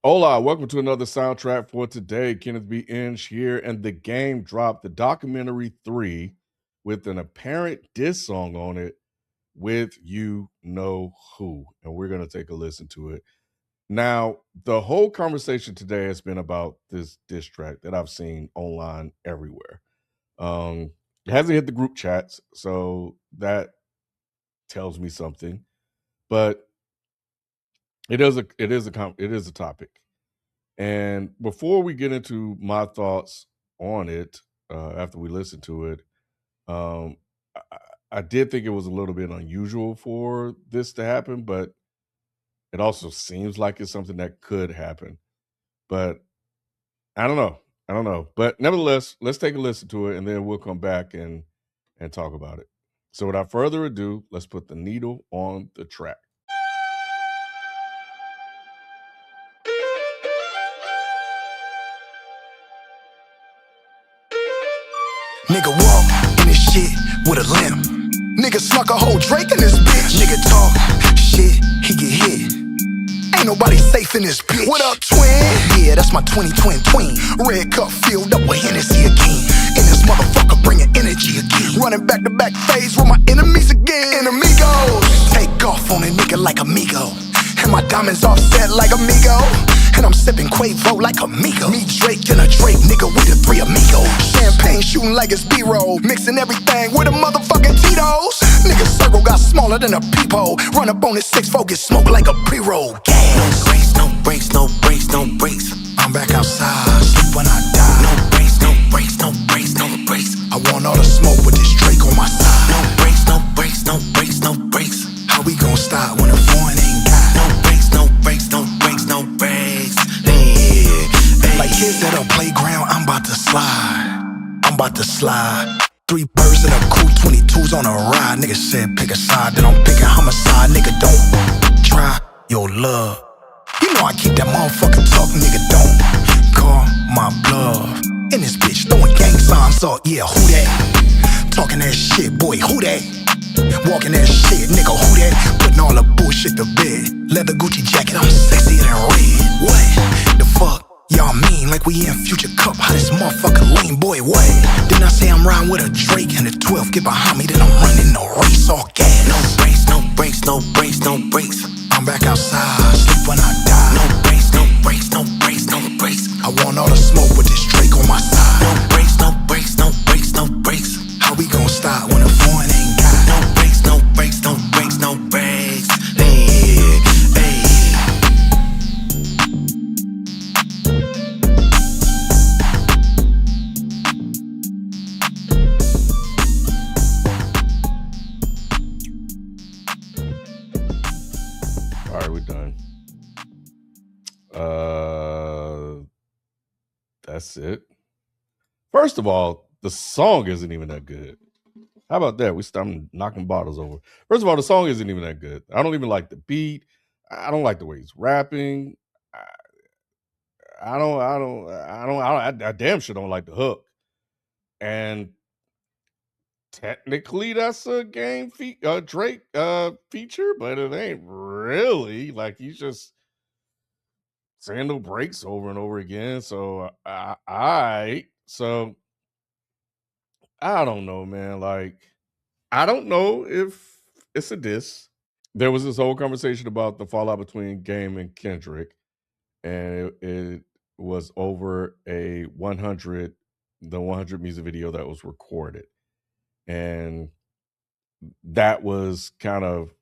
Hola, welcome to another soundtrack for today. Kenneth B. Inge here, and the game dropped the documentary 3 with an apparent diss song on it with you know who. And we're going to take a listen to it. Now, the whole conversation today has been about this diss track that I've seen online everywhere. It hasn't hit the group chats, so that tells me something. But it is a topic. And before we get into my thoughts on it, after we listen to it, um, I, I I did think it was a little bit unusual for this to happen, but it also seems like it's something that could happen. But I don't know. I don't know. But nevertheless, let's take a listen to it and then we'll come back and talk about it. So without further ado, let's put the needle on the track. Nigga walk in this shit with a limp. Nigga snuck a whole Drake in this bitch. Nigga talk shit, he get hit. Ain't nobody safe in this bitch. What up, twin? Yeah, that's my 20 twin. Red cup filled up with Hennessy again. And this motherfucker bringing energy again. Running back to back phase with my enemies again. Enemigos. Take off on a nigga like amigo. And my diamonds offset like amigo. And I'm sipping Quavo like amigo. Me, Drake, and a Drake nigga with the 3 amigos. Champagne shooting like it's B-roll. Mixing everything with a motherfucking Tito's. Nigga circle got smaller than a peephole. Run up on this 6-4, get smoked like a pre-roll. No brakes, no brakes, no brakes, no brakes. I'm back outside, sleep when I die. No brakes, no brakes, no brakes, no brakes. I want all the smoke with this Drake on my side. No brakes, no brakes, no brakes, no brakes. How we gon' stop when the foreign ain't got? No brakes, no brakes, no brakes, no brakes. Yeah, like kids at a playground, I'm about to slide. I'm about to slide. 3 birds in a cool 22s on a ride. Nigga said pick a side, then I'm picking homicide. Nigga don't try your love. You know I keep that motherfucking talk, nigga don't call my bluff. In this bitch throwing gang signs up, yeah, who that? Talking that shit, boy, who that? Walking that shit, nigga, who that? Putting all the bullshit to bed. Leather Gucci jacket, I'm sexier than red. What the fuck? Y'all mean like we in Future Cup, how this motherfucker lean, boy, what? Didn't I say I'm riding with a Drake and the 12 get behind me, then I'm running no race, all gas. No brakes, no brakes, no brakes, no brakes. I'm back outside, sleep when I die. No brakes, no brakes, no brakes, no brakes. I want all the smoke with this Drake on my side. No brakes, no brakes, no brakes, no brakes. How we gon' stop when the foreign ain't got? No brakes, no brakes, no brakes, no brakes. Hey, hey. All right, we're done. That's it. First of all, the song isn't even that good. How about that? We stop knocking bottles over. First of all, the song isn't even that good. I don't even like the beat. I don't like the way he's rapping. I, I damn sure don't like the hook. And technically, that's a Drake feature, but it ain't really. Like he's just saying no breaks over and over again. So I don't know, man. Like I don't know if it's a diss. There was this whole conversation about the fallout between Game and Kendrick, and it was over a 100, the 100 music video that was recorded, and that was kind of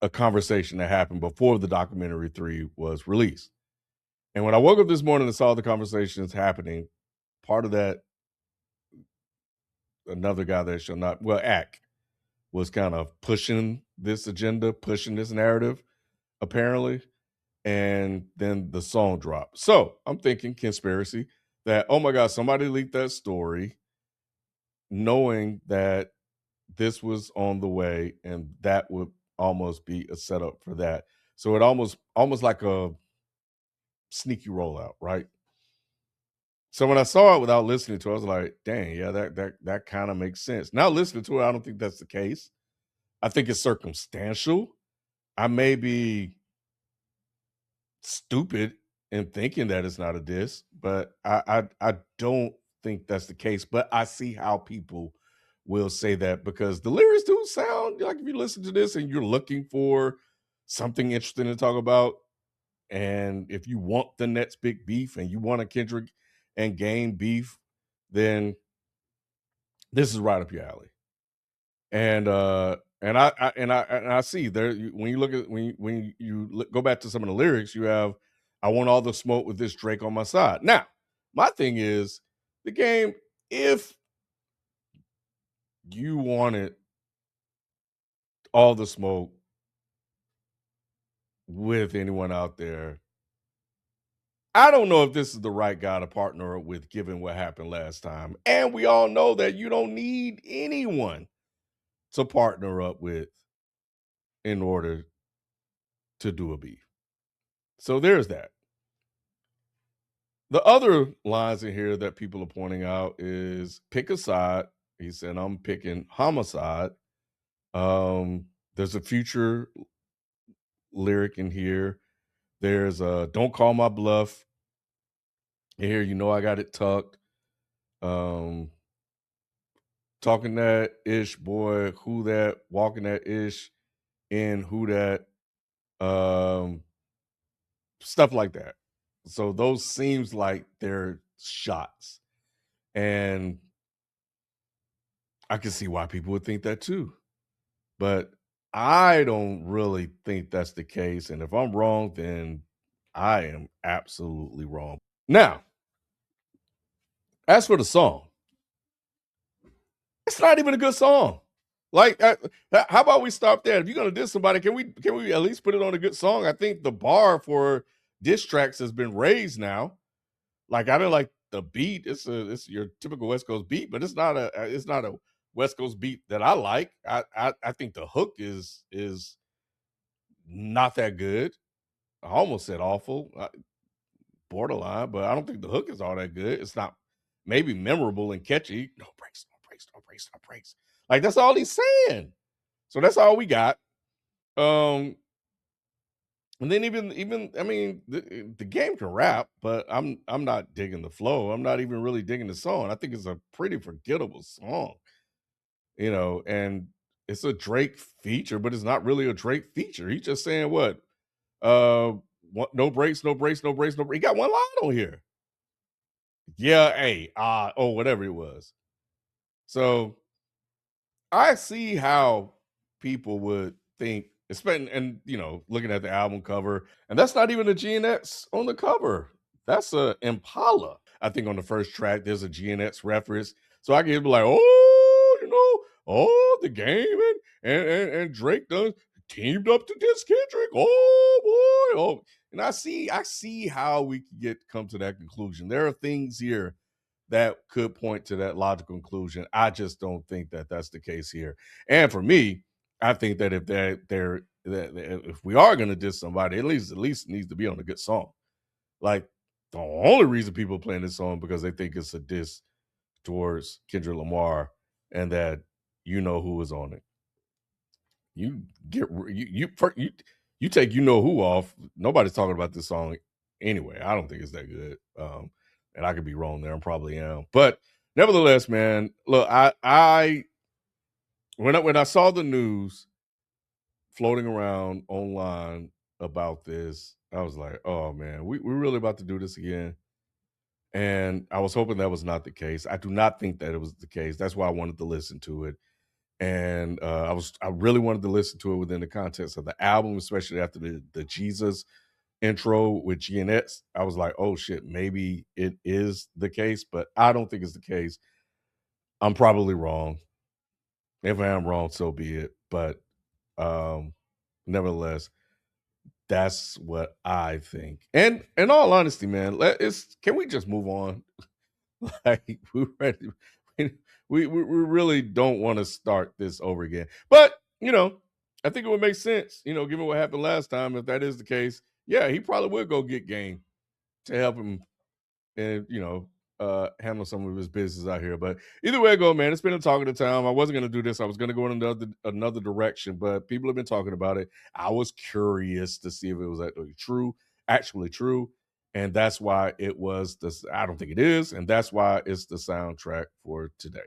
a conversation that happened before the documentary 3 was released. And when I woke up this morning and saw the conversations happening, part of that, another guy that shall not, well, Ack was kind of pushing this agenda, pushing this narrative, apparently. And then the song dropped. So I'm thinking conspiracy that, oh my God, somebody leaked that story knowing that this was on the way and that would almost be a setup for that. So it almost like a sneaky rollout, right? So when I saw it without listening to it, I was like, dang, yeah, that kind of makes sense. Now listening to it, I don't think that's the case. I think it's circumstantial. I may be stupid in thinking that it's not a diss, but I don't think that's the case. But I see how people will say that because the lyrics do sound like if you listen to this and you're looking for something interesting to talk about, and if you want the next big beef and you want a Kendrick and Game beef, then this is right up your alley. And I see there when you look at go back to some of the lyrics, you have I want all the smoke with this Drake on my side. Now, my thing is the Game, if you wanted all the smoke with anyone out there, I don't know if this is the right guy to partner with given what happened last time. And we all know that you don't need anyone to partner up with in order to do a beef. So there's that. The other lines in here that people are pointing out is pick a side. He said, I'm picking homicide. There's a future lyric in here. There's a don't call my bluff. In here, you know I got it tucked. Um, talking that ish, boy, who that, walking that ish, in who that, um, stuff like that. So those seems like they're shots. And I can see why people would think that too. But I don't really think that's the case. And if I'm wrong, then I am absolutely wrong. Now, as for the song, it's not even a good song. Like, how about we stop there? If you're gonna diss somebody, can we at least put it on a good song? I think the bar for diss tracks has been raised now. Like, I don't like the beat. It's your typical West Coast beat, but it's not a West Coast beat that I like. I think the hook is not that good. I almost said awful, borderline, but I don't think the hook is all that good. It's not maybe memorable and catchy. No breaks, no breaks, no breaks, no breaks. Like that's all he's saying. So that's all we got. Um, and then even I mean the Game can rap, but I'm not digging the flow. I'm not even really digging the song. I think it's a pretty forgettable song, and it's a Drake feature, but it's not really a Drake feature. He's just saying what Uh, no breaks, no breaks, no breaks, no breaks. He got one line on here. Yeah, hey, whatever it was. So I see how people would think, especially, and looking at the album cover, and that's not even a GNX on the cover. That's a Impala. I think on the first track there's a GNX reference, so I can be like, oh, the Game and Drake done teamed up to diss Kendrick. Oh boy, and I see how we could come to that conclusion. There are things here that could point to that logical conclusion. I just don't think that that's the case here. And for me, I think that if if we are going to diss somebody, at least needs to be on a good song. Like the only reason people are playing this song because they think it's a diss towards Kendrick Lamar and that you know who is on it. You you take you know who off. Nobody's talking about this song anyway. I don't think it's that good. And I could be wrong there. I probably am. But nevertheless, man, look, I when I saw the news floating around online about this, I was like, oh man, we're really about to do this again. And I was hoping that was not the case. I do not think that it was the case. That's why I wanted to listen to it. And I really wanted to listen to it within the context of the album, especially after the Jesus intro with GNX. I was like, oh shit, maybe it is the case, but I don't think it's the case. I'm probably wrong. If I am wrong, so be it. But um, nevertheless, that's what I think. And in all honesty, man, can we just move on? Like we ready, we really don't want to start this over again. But I think it would make sense, given what happened last time. If that is the case, yeah, he probably would go get Game to help him and handle some of his business out here. But either way I go, man, it's been a talk of the town. I wasn't gonna do this. I was gonna go in another direction, but people have been talking about it. I was curious to see if it was actually true, and that's why it was the. I don't think it is, and that's why it's the soundtrack for today.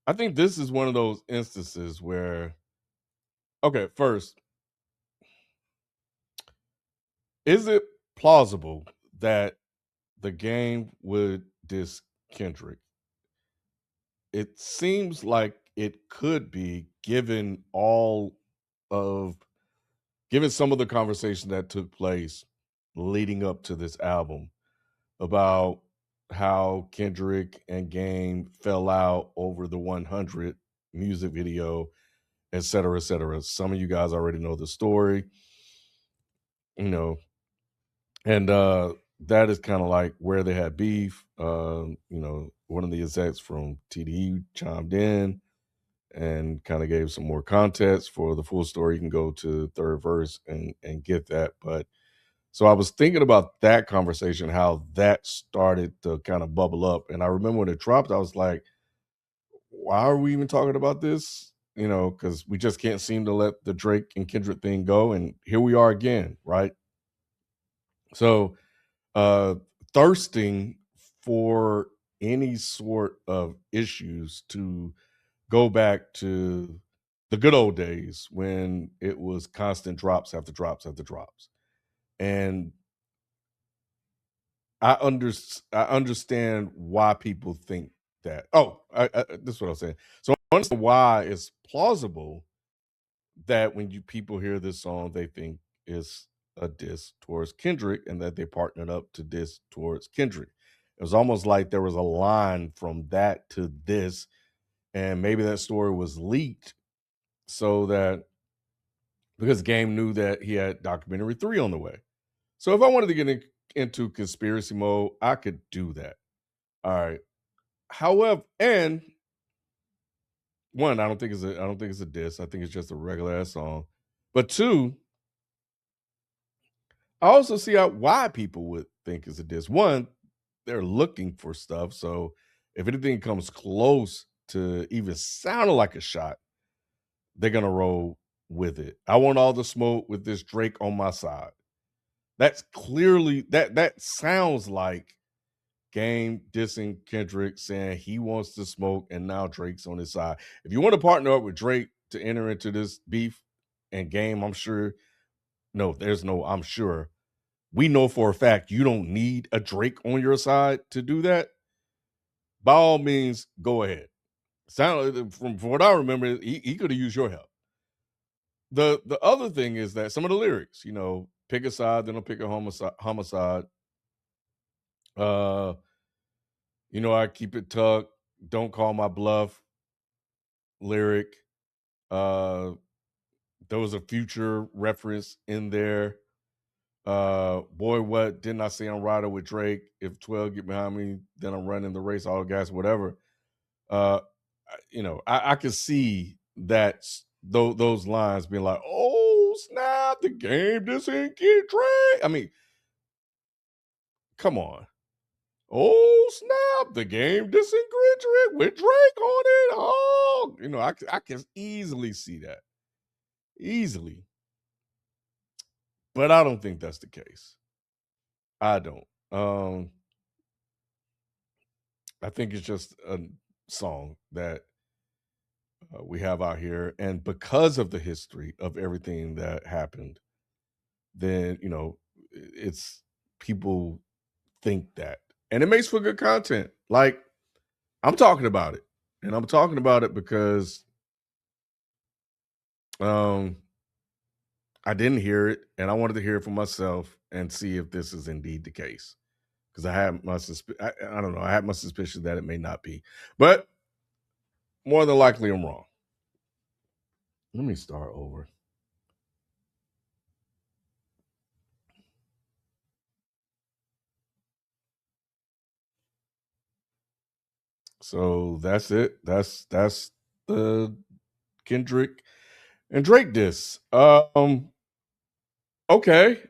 I think this is one of those instances where, okay, first, is it plausible that the game would diss Kendrick? It seems like it could be, of given some of the conversation that took place leading up to this album about how Kendrick and Game fell out over the 100 music video, et cetera, et cetera. Some of you guys already know the story, you know, and that is kind of like where they had beef. One of the execs from TDE chimed in and kind of gave some more context. For the full story, you can go to third verse and get that. But so I was thinking about that conversation, how that started to kind of bubble up. And I remember when it dropped, I was like, why are we even talking about this? Because we just can't seem to let the Drake and Kendrick thing go. And here we are again, right? So uh thirsting for any sort of issues to go back to the good old days when it was constant drops after drops after drops. And I understand why people think that. Oh, this is what I'm saying. So I understand why it's plausible that when you people hear this song, they think it's a diss towards Kendrick and that they partnered up to diss towards Kendrick. It was almost like there was a line from that to this, and maybe that story was leaked so that because Game knew that he had documentary 3 on the way. So if I wanted to get into conspiracy mode, I could do that. All right. However, and one, I don't think it's a diss. I think it's just a regular ass song. But two, I also see out why people would think it's a diss. One, they're looking for stuff. So if anything comes close to even sounding like a shot, they're gonna roll with it. I want all the smoke with this Drake on my side. That's clearly that sounds like Game dissing Kendrick, saying he wants to smoke, and now Drake's on his side. If you want to partner up with Drake to enter into this beef and Game, I'm sure. No, there's no, I'm sure. We know for a fact you don't need a Drake on your side to do that. By all means, go ahead. From what I remember, he could have used your help. The other thing is that some of the lyrics, pick a side, then I'll pick a homicide. Uh, I keep it tucked. Don't call my bluff lyric. Uh, there was a future reference in there. Boy, what didn't I say? I'm riding with Drake. If 12 get behind me, then I'm running the race, all gas, whatever. Uh, I could see that those lines being like, "Oh snap, the game doesn't get Drake." I mean, come on. Oh snap, the game doesn't get Drake with Drake on it. Oh, I can easily see that. Easily. But I don't think that's the case. I don't. I think it's just a song that we have out here, and because of the history of everything that happened, then it's people think that, and it makes for good content. Like I'm talking about it, and I'm talking about it because um I didn't hear it, and I wanted to hear it for myself and see if this is indeed the case. Because I don't know. I had my suspicion that it may not be, but more than likely, I'm wrong. Let me start over. So that's it. That's the Kendrick and Drake diss. Okay.